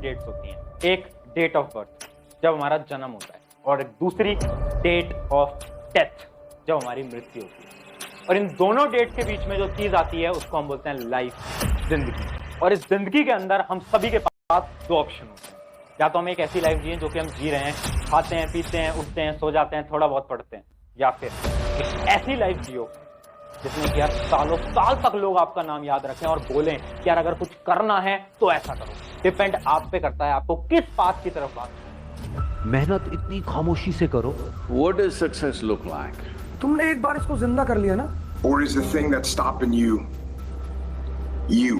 Dates होती हैं, एक डेट ऑफ बर्थ जब हमारा जन्म होता है और दूसरी डेट ऑफ डेथ जब हमारी मृत्यु होती है। और इन दोनों डेट के बीच में जो चीज आती है उसको हम बोलते हैं लाइफ, जिंदगी। और इस जिंदगी के अंदर हम सभी के पास दो ऑप्शन होते हैं, या तो हम एक ऐसी लाइफ जिए जो कि हम जी रहे हैं, खाते हैं, पीते हैं, उठते हैं, सो जाते हैं, थोड़ा बहुत पढ़ते हैं, या फिर एक ऐसी लाइफ जियो जिसमें कि यार सालों साल तक लोग आपका नाम याद रखें और बोलें कि यार अगर कुछ करना है तो ऐसा करो। डिपेंड आप पे करता है आपको किस पाथ की तरफ भागना। मेहनत इतनी खामोशी से करो। What does success look like? तुमने एक बार इसको जिंदा कर लिया ना? Or is the thing that's stopping you, you?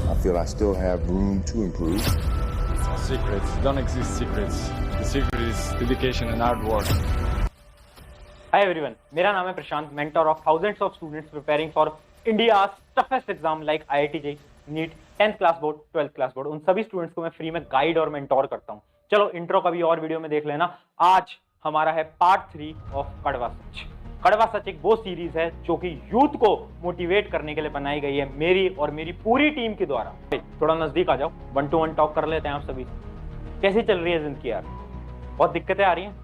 I feel I still have room to improve. Secrets don't exist. Secrets. The secret is dedication and hard work. Hi everyone, मेरा नाम है Prashant, mentor of thousands of students preparing for India's toughest exam like IIT JEE, NEET, 10th class board, 12th class board. उन सभी students को मैं free में guide और mentor करता हूं। चलो इंट्रो कभी और वीडियो में देख लेना। आज हमारा है पार्ट 3 ऑफ कड़वा सच। कड़वा सच एक वो सीरीज है जो कि यूथ को मोटिवेट करने के लिए बनाई गई है मेरी और मेरी पूरी टीम के द्वारा। थोड़ा नजदीक आ जाओ, 1 to 1 टॉक कर लेते हैं आप सभी। कैसी चल रही है जिंदगी यार? बहुत दिक्कतें आ रही हैं?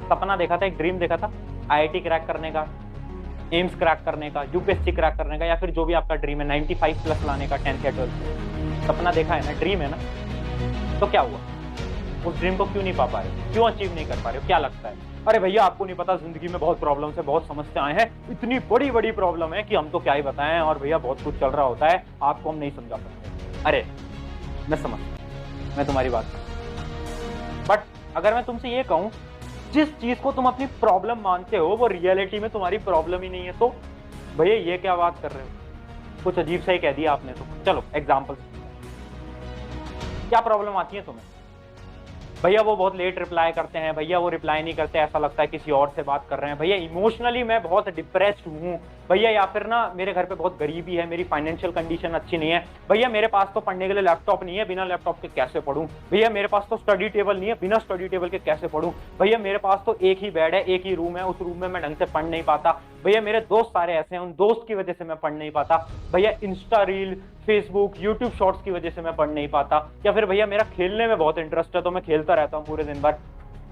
सपना देखा था, एक ड्रीम देखा था IIT क्रैक करने का, एम्स क्रैक करने का, UPSC क्रैक करने का, या फिर जो भी आपका ड्रीम है 95 प्लस लाने का 10th या 12th, सपना देखा है ना, ड्रीम है ना, तो क्या हुआ? उस ड्रीम को क्यों नहीं पा रहे हो? क्यों अचीव नहीं कर पा रहे हो? क्या लगता है? अरे भैया आपको नहीं पता, जिंदगी में बहुत प्रॉब्लम्स है, बहुत समस्याएं हैं, इतनी बड़ी बड़ी प्रॉब्लम है कि हम तो क्या ही बताएं, और भैया बहुत कुछ चल रहा होता है, आपको हम नहीं समझा सकते। अरे मैं समझता, मैं तुम्हारी बात, बट अगर मैं तुमसे ये कहूं जिस चीज को तुम अपनी प्रॉब्लम मानते हो वो रियलिटी में तुम्हारी प्रॉब्लम ही नहीं है, तो भैया ये क्या बात कर रहे हो? कुछ अजीब सा ही कह दिया आपने तो। चलो एग्जांपल, क्या प्रॉब्लम आती है तुम्हें? भैया वो बहुत लेट रिप्लाई करते हैं, भैया वो रिप्लाई नहीं करते, ऐसा लगता है किसी और से बात कर रहे हैं, भैया इमोशनली मैं बहुत डिप्रेस्ड हूँ, भैया या फिर ना मेरे घर पे बहुत गरीबी है, मेरी फाइनेंशियल कंडीशन अच्छी नहीं है, भैया मेरे पास तो पढ़ने के लिए लैपटॉप नहीं है, बिना लैपटॉप के कैसे पढूं, भैया मेरे पास तो स्टडी टेबल नहीं है, बिना स्टडी टेबल के कैसे पढूं, भैया मेरे पास तो एक ही बेड है, एक ही रूम है, उस रूम में मैं ढंग से पढ़ नहीं पाता, भैया मेरे दोस्त सारे ऐसे हैं, उन दोस्त की वजह से मैं पढ़ नहीं पाता, भैया Insta reel, Facebook, YouTube shorts की वजह से मैं पढ़ नहीं पाता, या फिर भैया मेरा खेलने में बहुत इंटरेस्ट है तो मैं खेलता रहता हूँ पूरे दिन भर।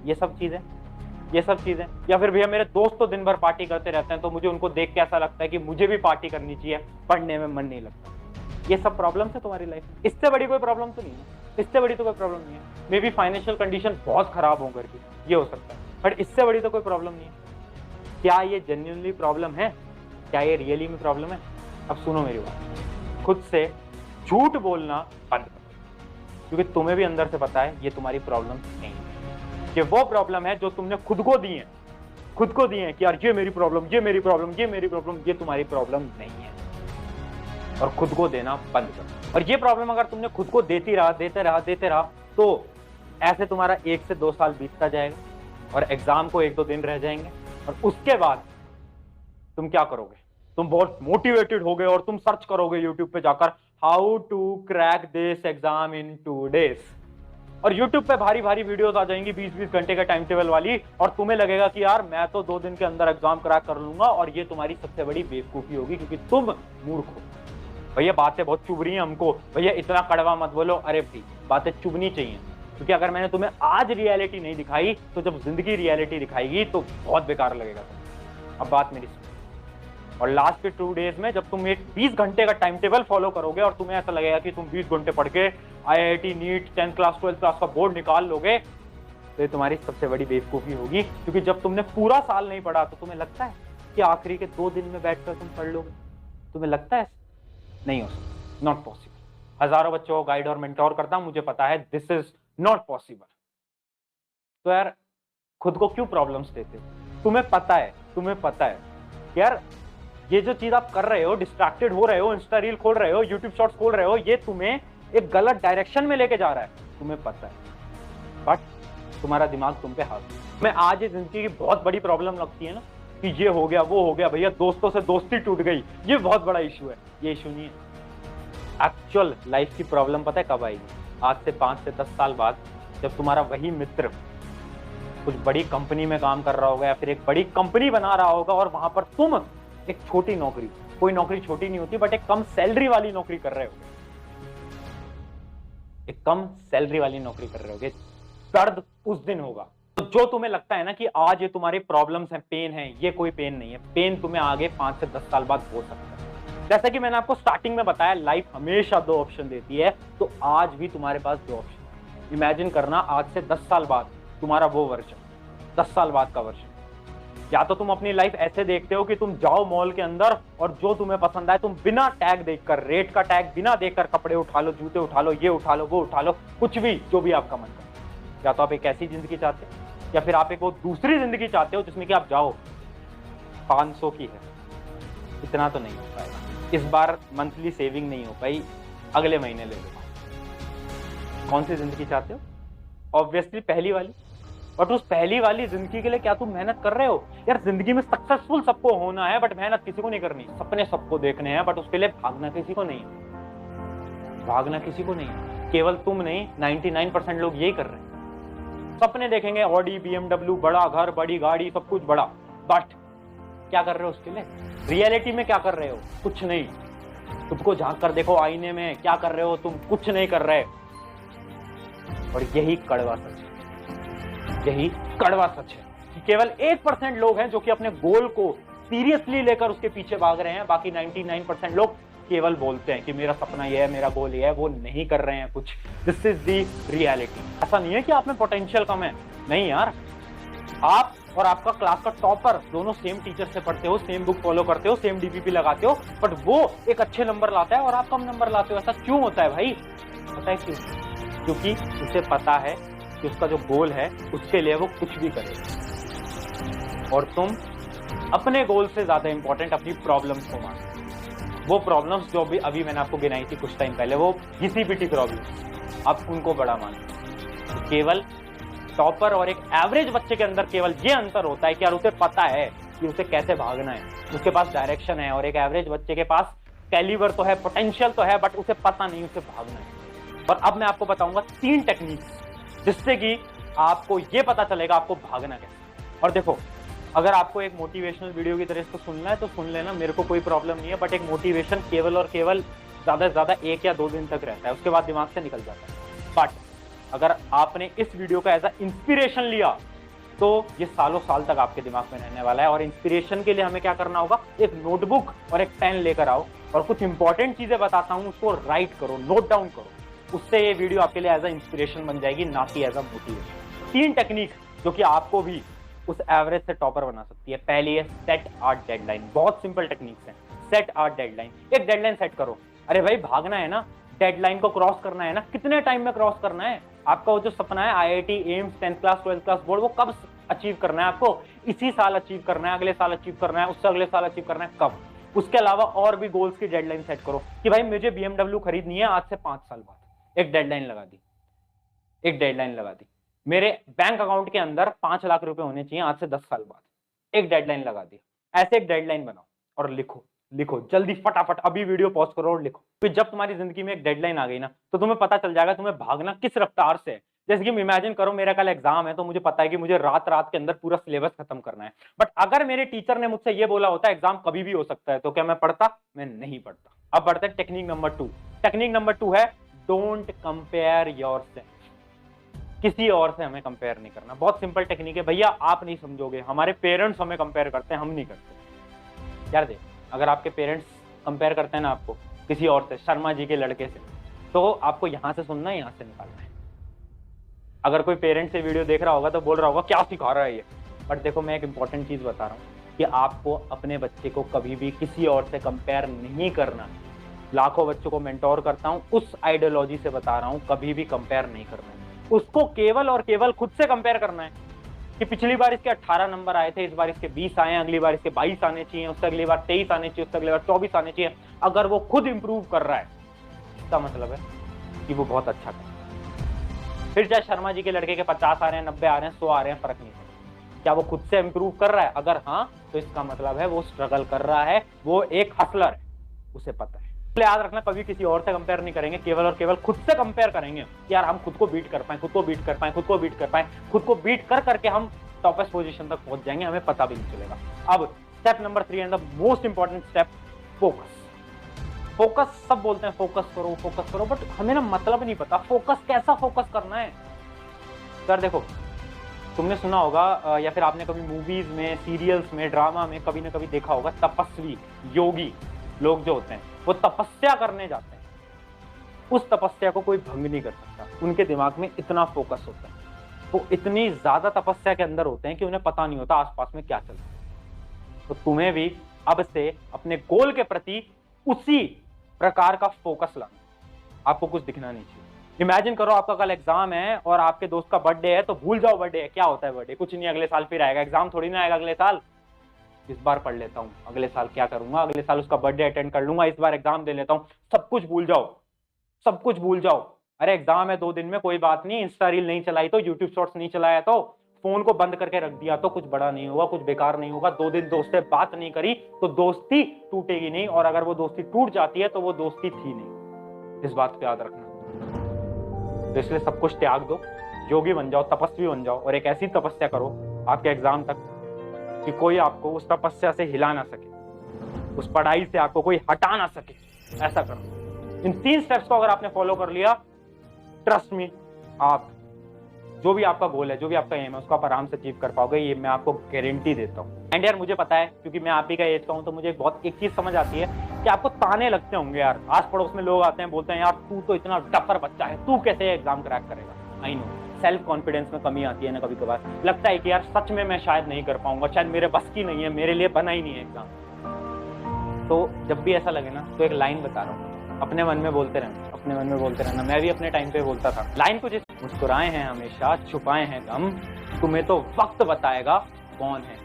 ये सब चीजें, या फिर भैया मेरे दोस्त तो दिन भर पार्टी करते रहते हैं तो मुझे उनको देख के ऐसा लगता है कि मुझे भी पार्टी करनी चाहिए, पढ़ने में मन नहीं लगता। ये सब प्रॉब्लम्स है तुम्हारी लाइफ में, इससे बड़ी कोई प्रॉब्लम तो नहीं है, इससे बड़ी तो कोई प्रॉब्लम नहीं है। मे बी फाइनेंशियल कंडीशन बहुत खराब हो करके ये हो सकता है, बट इससे बड़ी तो कोई प्रॉब्लम नहीं है। क्या ये जेन्युइनली प्रॉब्लम है? क्या ये रियली में प्रॉब्लम है? अब सुनो मेरी बात, खुद से झूठ बोलना बंद करो, क्योंकि तुम्हें भी अंदर से पता है ये तुम्हारी प्रॉब्लम नहीं है, कि वो प्रॉब्लम है जो तुमने खुद को दी है कि यार ये मेरी प्रॉब्लम, ये मेरी प्रॉब्लम, ये मेरी प्रॉब्लम, ये तुम्हारी प्रॉब्लम नहीं है। और खुद को देना बंद करो। और ये प्रॉब्लम अगर तुमने खुद को देते रहा तो ऐसे तुम्हारा 1 से 2 साल बीतता जाएगा और एग्जाम को 1-2 दिन रह जाएंगे, और उसके बाद तुम क्या करोगे? तुम बहुत मोटिवेटेड हो गए और तुम सर्च करोगे यूट्यूब पे जाकर how to crack this exam in 2 days, और यूट्यूब पे भारी भारी वीडियोस आ जाएंगी 20-20 घंटे का टाइम टेबल वाली, और तुम्हें लगेगा कि यार मैं तो 2 दिन के अंदर एग्जाम क्रैक कर लूंगा, और ये तुम्हारी सबसे बड़ी बेवकूफी होगी क्योंकि तुम मूर्ख हो। भैया बातें बहुत चुभ रही हैं हमको, भैया इतना कड़वा मत बोलो। अरे भाई बातें चुभनी चाहिए, क्योंकि अगर मैंने तुम्हें आज रियलिटी नहीं दिखाई तो जब जिंदगी रियलिटी दिखाएगी तो बहुत बेकार लगेगा। अब बात मेरी सुनो, और लास्ट के 2 days में जब तुम एक 20 घंटे का टाइम टेबल फॉलो करोगे और तुम्हें ऐसा लगेगा कि तुम 20 घंटे पढ़ के IIT NEET 10th class 12th class का बोर्ड निकाल लोगे, तो ये तुम्हारी सबसे बड़ी बेवकूफी होगी। क्योंकि जब तुमने पूरा साल नहीं पढ़ा तो तुम्हें लगता है कि आखिरी के 2 दिन में बैठकर तुम पढ़ लोगे? तुम्हें लगता है? नहीं हो सकता, नॉट पॉसिबल। हजारों बच्चों को गाइड और मेंटोर करता हूं, मुझे पता है दिस इज नॉट पॉसिबल। तो यार खुद को क्यों प्रॉब्लम्स देते हो? तुम्हें पता है यार ये जो चीज आप कर रहे हो, डिस्ट्रैक्टेड हो रहे हो, इंस्टा रील खोल रहे हो, यूट्यूब शॉर्ट्स खोल रहे हो, ये तुम्हें एक गलत डायरेक्शन में लेके जा रहा है, तुम्हें पता है, बट तुम्हारा दिमाग तुम पे हाथ। मैं आज ये जिंदगी की बहुत बड़ी प्रॉब्लम लगती है ना कि ये हो गया, वो हो गया, भैया दोस्तों से दोस्ती टूट गई, ये बहुत बड़ा इशू है। ये इशू नहीं है। एक्चुअल लाइफ की प्रॉब्लम पता है कब आएगी? आज से 5 से 10 साल बाद, जब तुम्हारा वही मित्र कुछ बड़ी कंपनी में काम कर रहा होगा या फिर एक बड़ी कंपनी बना रहा होगा, और वहां पर तुम एक छोटी नौकरी, कोई नौकरी छोटी नहीं होती, बट एक कम सैलरी वाली नौकरी कर रहे हो, एक कम सैलरी वाली नौकरी कर रहे होगे, दर्द उस दिन होगा। तो जो तुम्हें लगता है ना कि आज ये तुम्हारी प्रॉब्लम्स हैं, पेन है, ये कोई पेन नहीं है। पेन तुम्हें आगे 5 से 10 साल बाद हो सकता है। जैसा कि मैंने आपको स्टार्टिंग में बताया, लाइफ हमेशा 2 ऑप्शन देती है, तो आज भी तुम्हारे पास 2 ऑप्शन। इमेजिन करना आज से 10 साल बाद तुम्हारा वो वर्जन, 10 साल बाद का वर्जन। या तो तुम अपनी लाइफ ऐसे देखते हो कि तुम जाओ मॉल के अंदर और जो तुम्हें पसंद आए तुम बिना टैग देखकर, रेट का टैग बिना देखकर कपड़े उठा लो, जूते उठा लो, ये उठा लो, वो उठा लो, कुछ भी जो भी आपका मन करे। या तो आप एक ऐसी जिंदगी चाहते हो या फिर आप एक वो दूसरी जिंदगी चाहते हो जिसमें कि आप जाओ 500 की है, इतना तो नहीं हो पाएगा, इस बार मंथली सेविंग नहीं हो पाई, अगले महीने ले लो। कौन सी जिंदगी चाहते हो? ऑब्वियसली पहली वाली। बट उस पहली वाली जिंदगी के लिए क्या तुम मेहनत कर रहे हो? यार जिंदगी में सक्सेसफुल सबको होना है बट मेहनत किसी को नहीं करनी। सपने सबको देखने हैं बट उसके लिए भागना किसी को नहीं है, भागना किसी को नहीं है। केवल तुम नहीं, 99% लोग यही कर रहे हैं। सपने देखेंगे, ऑडी, BMW, बड़ा घर, बड़ी गाड़ी, सब कुछ बड़ा, बट क्या कर रहे हो उसके लिए? रियलिटी में क्या कर रहे हो? कुछ नहीं। तुमको झांक कर देखो आईने में, क्या कर रहे हो तुम? कुछ नहीं कर रहे। और यही कड़वा सच है, यही कड़वा सच है कि केवल 1% लोग हैं जो कि अपने गोल को सीरियसली लेकर उसके पीछे भाग रहे हैं। बाकी 99% लोग केवल बोलते हैं कि मेरा सपना ये है, मेरा गोल ये है, वो नहीं कर रहे हैं कुछ। This is the reality. ऐसा नहीं है कि आप में पोटेंशियल कम है, नहीं यार। आप और आपका क्लास का टॉपर दोनों सेम टीचर से पढ़ते हो, सेम बुक फॉलो करते हो, सेम DPP लगाते हो, बट वो एक अच्छे नंबर लाता है और आप कम नंबर लाते हो। ऐसा क्यों होता है भाई? पता है क्यों? क्योंकि उसे पता है कि उसका जो गोल है उसके लिए वो कुछ भी करेगा। और तुम अपने गोल से ज्यादा इंपॉर्टेंट अपनी प्रॉब्लम्स को मानो। वो प्रॉब्लम्स जो भी अभी मैंने आपको गिनाई थी कुछ टाइम पहले, वो घिसी पिटी प्रॉब्लम, आप उनको बड़ा मानो। तो केवल टॉपर और एक एवरेज बच्चे के अंदर केवल ये अंतर होता है कि यार उसे पता है कि उसे कैसे भागना है, उसके पास डायरेक्शन है। और एक एवरेज बच्चे के पास कैलिबर तो है, पोटेंशियल तो है, बट उसे पता नहीं उसे भागना है। और अब मैं आपको बताऊंगा 3 टेक्निक्स जिससे कि आपको ये पता चलेगा आपको भागना कैसे। और देखो, अगर आपको एक मोटिवेशनल वीडियो की तरह इसको सुनना है तो सुन लेना, मेरे को कोई प्रॉब्लम नहीं है। बट एक मोटिवेशन केवल और केवल ज्यादा से ज्यादा 1 या 2 दिन तक रहता है, उसके बाद दिमाग से निकल जाता है। बट अगर आपने इस वीडियो का एज अ इंस्पिरेशन लिया तो ये सालों साल तक आपके दिमाग में रहने वाला है। और इंस्पिरेशन के लिए हमें क्या करना होगा? एक नोटबुक और एक पेन लेकर आओ और कुछ इंपॉर्टेंट चीजें बताता हूं, उसको राइट करो, नोट डाउन करो। उससे ये वीडियो आपके लिए एज अ इंस्पिरेशन बन जाएगी, ना कि एज अ मोटिवेशन। 3 टेक्निक जो कि आपको भी उस एवरेज से टॉपर बना सकती है। पहली है सेट अ डेडलाइन। बहुत सिंपल टेक्निक्स हैं। Set a deadline. एक डेडलाइन सेट करो। अरे भाई भागना है ना, डेडलाइन को क्रॉस करना है ना, कितने टाइम में क्रॉस करना है? आपका वो जो सपना है IIT, AIIMS, 10th class, 12th class board, वो कब अचीव करना है आपको? इसी साल अचीव करना है, अगले साल अचीव करना है, उससे अगले साल अचीव करना है, कब? उसके अलावा और भी गोल्स की डेडलाइन सेट करो कि भाई मुझे BMW खरीदनी है आज से 5 साल बाद। एक डेडलाइन लगा दी, एक डेडलाइन लगा दी। मेरे बैंक अकाउंट के अंदर 5 लाख रुपए होने चाहिए आज से 10 साल बाद, एक डेडलाइन लगा दी। ऐसे एक डेडलाइन बनाओ और लिखो, लिखो जल्दी, फटाफट अभी वीडियो पॉज करो और लिखो। फिर जब तुम्हारी जिंदगी में एक डेडलाइन आ गई ना, तो तुम्हें पता चल जाएगा तुम्हें भागना किस रफ्तार से है। जैसे कि इमेजिन करो मेरा कल एग्जाम है, तो मुझे पता है कि मुझे रात रात के अंदर पूरा सिलेबस खत्म करना है। बट अगर मेरे टीचर ने मुझसे ये बोला होता एग्जाम कभी भी हो सकता है, तो क्या मैं पढ़ता? मैं नहीं पढ़ता। अब बढ़ते हैं टेक्निक नंबर 2। टेक्निक नंबर 2 है डोंट कंपेयर योरसेल्फ। किसी और से हमें कंपेयर नहीं करना। बहुत सिंपल टेक्निक है भैया, आप नहीं समझोगे। हमारे पेरेंट्स हमें कंपेयर करते हैं, हम नहीं करते। यार देख, अगर आपके पेरेंट्स कंपेयर करते हैं ना आपको किसी और से, शर्मा जी के लड़के से, तो आपको यहां से सुनना है, यहां से निकालना है। अगर कोई पेरेंट से वीडियो देख रहा होगा तो बोल रहा होगा क्या सिखा रहा है ये। बट देखो, मैं एक इंपॉर्टेंट चीज बता रहा हूं कि आपको अपने बच्चे को कभी भी किसी और से कंपेयर नहीं करना। लाखों बच्चों को मेंटोर करता हूं, उस आइडियोलॉजी से बता रहा हूं, कभी भी कंपेयर नहीं करना है। उसको केवल और केवल खुद से कंपेयर करना है कि पिछली बार इसके 18 नंबर आए थे, इस बार इसके 20 आए हैं, अगली बार इसके 22 आने चाहिए, उससे अगली बार 23 आने चाहिए, उससे अगली बार 24 आने चाहिए। अगर वो खुद इंप्रूव कर रहा है, इसका मतलब है कि वो बहुत अच्छा कर रहा है। फिर चाहे शर्मा जी के लड़के के 50 आ रहे हैं, 90 आ रहे हैं, 100 आ रहे हैं, फर्क नहीं पड़ता। क्या वो खुद से इंप्रूव कर रहा है? अगर हाँ, तो इसका मतलब है वो स्ट्रगल कर रहा है, वो एक हसलर है, उसे पता है। याद रखना, कभी किसी और से कंपेयर नहीं करेंगे, केवल और केवल खुद से कंपेयर करेंगे कि यार हम खुद को बीट कर पाए, खुद को बीट कर पाए, खुद को बीट कर पाए, खुद को बीट कर करके हम टॉपेस्ट पोजीशन तक पहुंच जाएंगे, हमें पता भी नहीं चलेगा। अब step number 3 and the most important step, focus. Focus सब बोलते हैं, फोकस करो, बट हमें ना मतलब नहीं पता फोकस कैसा फोकस करना है। सर देखो, तुमने सुना होगा या फिर आपने कभी मूवीज में, सीरियल्स में, ड्रामा में कभी ना कभी देखा होगा, तपस्वी योगी लोग जो होते हैं वो तपस्या करने जाते हैं, उस तपस्या को कोई भंग नहीं कर सकता। उनके दिमाग में इतना फोकस होता है, वो इतनी ज्यादा तपस्या के अंदर होते हैं कि उन्हें पता नहीं होता आसपास में क्या चल रहा है। तो तुम्हें भी अब से अपने गोल के प्रति उसी प्रकार का फोकस लाना, आपको कुछ दिखना नहीं चाहिए। इमेजिन करो आपका कल एग्जाम है और आपके दोस्त का बर्थडे है, तो भूल जाओ बर्थडे है, क्या होता है बर्थडे, कुछ नहीं, अगले साल फिर आएगा, एग्जाम थोड़ी ना आएगा अगले साल। इस बार पढ़ लेता हूँ, अगले साल क्या करूंगा, अगले साल उसका बर्थडे अटेंड कर लूंगा, इस बार एग्जाम दे लेता हूँ, सब कुछ भूल जाओ, सब कुछ भूल जाओ। अरे एग्जाम है 2 दिन में, कोई बात नहीं, इंस्टा रील नहीं चलाई तो, यूट्यूब शॉर्ट्स नहीं चलाया तो, फोन को बंद करके रख दिया तो कुछ बड़ा नहीं होगा, कुछ बेकार नहीं होगा। 2 दिन दोस्त से बात नहीं करी तो दोस्ती टूटेगी नहीं, और अगर वो दोस्ती टूट जाती है तो वो दोस्ती थी नहीं। इस बात को याद रखना। तो इसलिए सब कुछ त्याग दो, योगी बन जाओ, तपस्वी बन जाओ, और एक ऐसी तपस्या करो आपके एग्जाम तक कि कोई आपको उस तपस्या से हिला ना सके, उस पढ़ाई से आपको कोई हटा ना सके। ऐसा करो। इन 3 स्टेप्स को अगर आपने फॉलो कर लिया, ट्रस्ट मी, आप जो भी आपका गोल है, जो भी आपका एम है, उसको आप आराम से अचीव कर पाओगे, ये मैं आपको गारंटी देता हूँ। एंड यार मुझे पता है, क्योंकि मैं आप ही का एज का हूँ, तो मुझे एक चीज समझ आती है कि आपको ताने लगते होंगे यार, आस पड़ोस में लोग आते हैं, बोलते हैं यार तू तो इतना टफर बच्चा है, तू कैसे एग्जाम क्रैक करेगा। आई नो, सेल्फ कॉन्फिडेंस में कमी आती है ना कभी कभार, लगता है कि यार सच में मैं शायद नहीं कर पाऊंगा, शायद मेरे बस की नहीं है, मेरे लिए बना ही नहीं है एग्जाम। तो जब भी ऐसा लगे ना, तो एक लाइन बता रहा हूँ, अपने मन में बोलते रहना, अपने मन में बोलते रहना। मैं भी अपने टाइम पे बोलता था लाइन कुछ, मुस्कुराए हैं हमेशा, छुपाए हैं गम, तुम्हें तो वक्त बताएगा कौन है,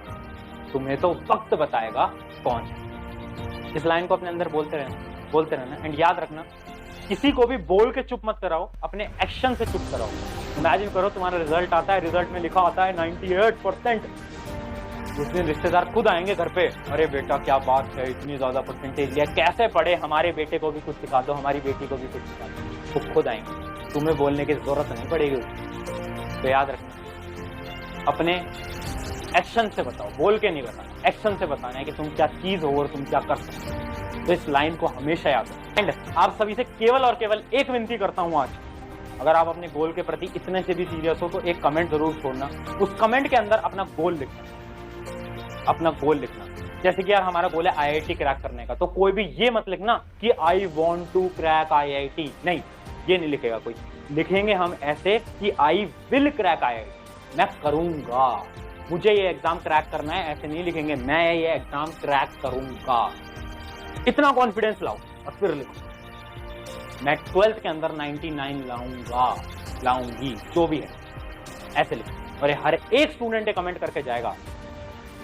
तुम्हें तो वक्त बताएगा कौन है। इस लाइन को अपने अंदर बोलते रहना। एंड याद रखना, किसी को भी बोल के चुप मत कराओ, अपने एक्शन से चुप कराओ। इमेजिन करो तुम्हारा रिजल्ट आता है, रिजल्ट में लिखा आता है 98%, उस दिन रिश्तेदार खुद आएंगे घर पे, अरे बेटा क्या बात है, इतनी ज्यादा परसेंटेज लिया, कैसे पढ़े, हमारे बेटे को भी कुछ सिखा दो, हमारी बेटी को भी कुछ सिखा दो। तो खुद आएंगे, तुम्हें बोलने की जरूरत नहीं पड़ेगी। तो याद रखना, अपने एक्शन से बताओ, बोल के नहीं बताना, एक्शन से बताना है कि तुम क्या चीज हो और तुम क्या कर सकते हो। तो इस लाइन को हमेशा याद रखो। एंड आप सभी से केवल और केवल एक विनती करता हूं आज, अगर आप अपने गोल के प्रति इतने से भी सीरियस हो तो एक कमेंट जरूर छोड़ना, उस कमेंट के अंदर अपना गोल लिखना, अपना गोल लिखना। जैसे कि यार हमारा गोल है IIT क्रैक करने का, तो कोई भी ये मत लिखना कि I want to crack IIT, नहीं, ये नहीं लिखेगा कोई। लिखेंगे हम ऐसे कि आई विल क्रैक IIT, मैं करूंगा, मुझे ये एग्जाम क्रैक करना है, ऐसे नहीं लिखेंगे मैं ये एग्जाम क्रैक करूंगा। इतना कॉन्फिडेंस लाओ और फिर लिखो मैं 12th के अंदर 99 लाऊंगा, लाऊंगी, जो भी है, ऐसे लिखो। और ये हर एक स्टूडेंट कमेंट करके जाएगा।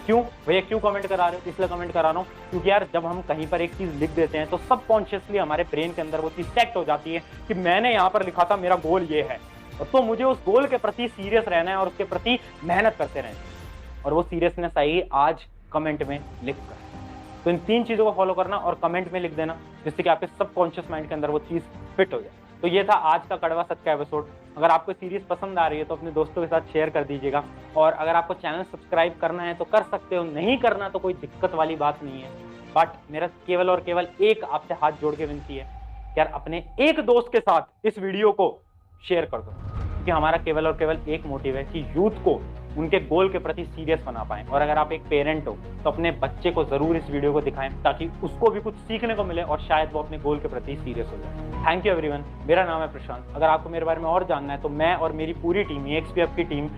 क्यों भैया, क्यों कमेंट करा रहे हो? इसलिए कमेंट करा रहा हूँ क्योंकि यार जब हम कहीं पर एक चीज लिख देते हैं तो सबकॉन्शियसली हमारे ब्रेन के अंदर वो चीज सेट हो जाती है कि मैंने यहाँ पर लिखा था मेरा गोल ये है, तो मुझे उस गोल के प्रति सीरियस रहना है और उसके प्रति मेहनत करते रहना है। और वो सीरियसनेस आई आज कमेंट में लिख कर। तो इन 3 चीजों को फॉलो करना और कमेंट में लिख देना, जिससे कि आपके सबकॉन्शियस माइंड के अंदर वो चीज फिट हो जाए। तो ये था आज का कड़वा सच का एपिसोड। अगर आपको सीरीज पसंद आ रही है तो अपने दोस्तों के साथ शेयर कर दीजिएगा, और अगर आपको चैनल सब्सक्राइब करना है तो कर सकते हो, नहीं करना तो कोई दिक्कत वाली बात नहीं है। बट मेरा केवल और केवल एक आपसे हाथ जोड़ के विनती है कि यार अपने एक दोस्त के साथ इस वीडियो को शेयर कर दो, क्योंकि हमारा केवल और केवल एक मोटिव है कि यूथ को उनके गोल के प्रति सीरियस बना पाएं। और अगर आप एक पेरेंट हो तो अपने बच्चे को जरूर इस वीडियो को दिखाएं, ताकि उसको भी कुछ सीखने को मिले और शायद वो अपने गोल के प्रति सीरियस हो जाए। थैंक यू एवरीवन, मेरा नाम है प्रशांत। अगर आपको मेरे बारे में और जानना है तो मैं और मेरी पूरी टीम, EXPF की टीम,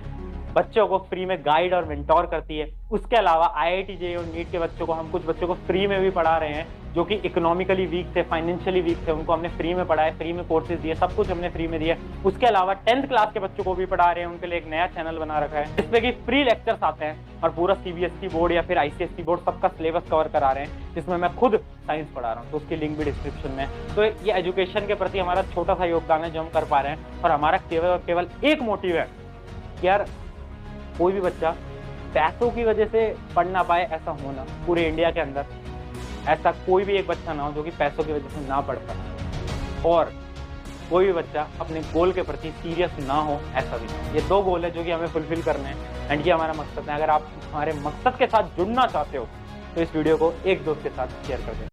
बच्चों को फ्री में गाइड और मेंटोर करती है। उसके अलावा IIT JEE और नीट के बच्चों को हम कुछ बच्चों को फ्री में भी पढ़ा रहे हैं, जो कि इकोनॉमिकली वीक थे, फाइनेंशियली वीक थे, उनको हमने फ्री में पढ़ाया, फ्री में कोर्सेज दिए, सब कुछ हमने फ्री में दिया। उसके अलावा 10th क्लास के बच्चों को भी पढ़ा रहे हैं, उनके लिए एक नया चैनल बना रखा है जिसमें कि फ्री लेक्चर्स आते हैं और पूरा CBSE बोर्ड या फिर ICSE बोर्ड सबका सिलेबस कवर करा रहे हैं, जिसमें मैं खुद साइंस पढ़ा रहा हूँ, तो उसकी लिंक भी डिस्क्रिप्शन में। तो ये एजुकेशन के प्रति हमारा छोटा सा योगदान है जो हम कर पा रहे हैं, और हमारा केवल और केवल एक मोटिव है कि यार कोई भी बच्चा पैसों की वजह से पढ़ ना पाए, ऐसा होना पूरे इंडिया के अंदर ऐसा कोई भी एक बच्चा ना हो जो कि पैसों की वजह से ना पढ़ पाए, और कोई भी बच्चा अपने गोल के प्रति सीरियस ना हो, ऐसा भी नहीं। ये 2 गोल है जो कि हमें फुलफिल करने हैं, एंड ये हमारा मकसद है। अगर आप हमारे मकसद के साथ जुड़ना चाहते हो तो इस वीडियो को एक दोस्त के साथ शेयर कर दें।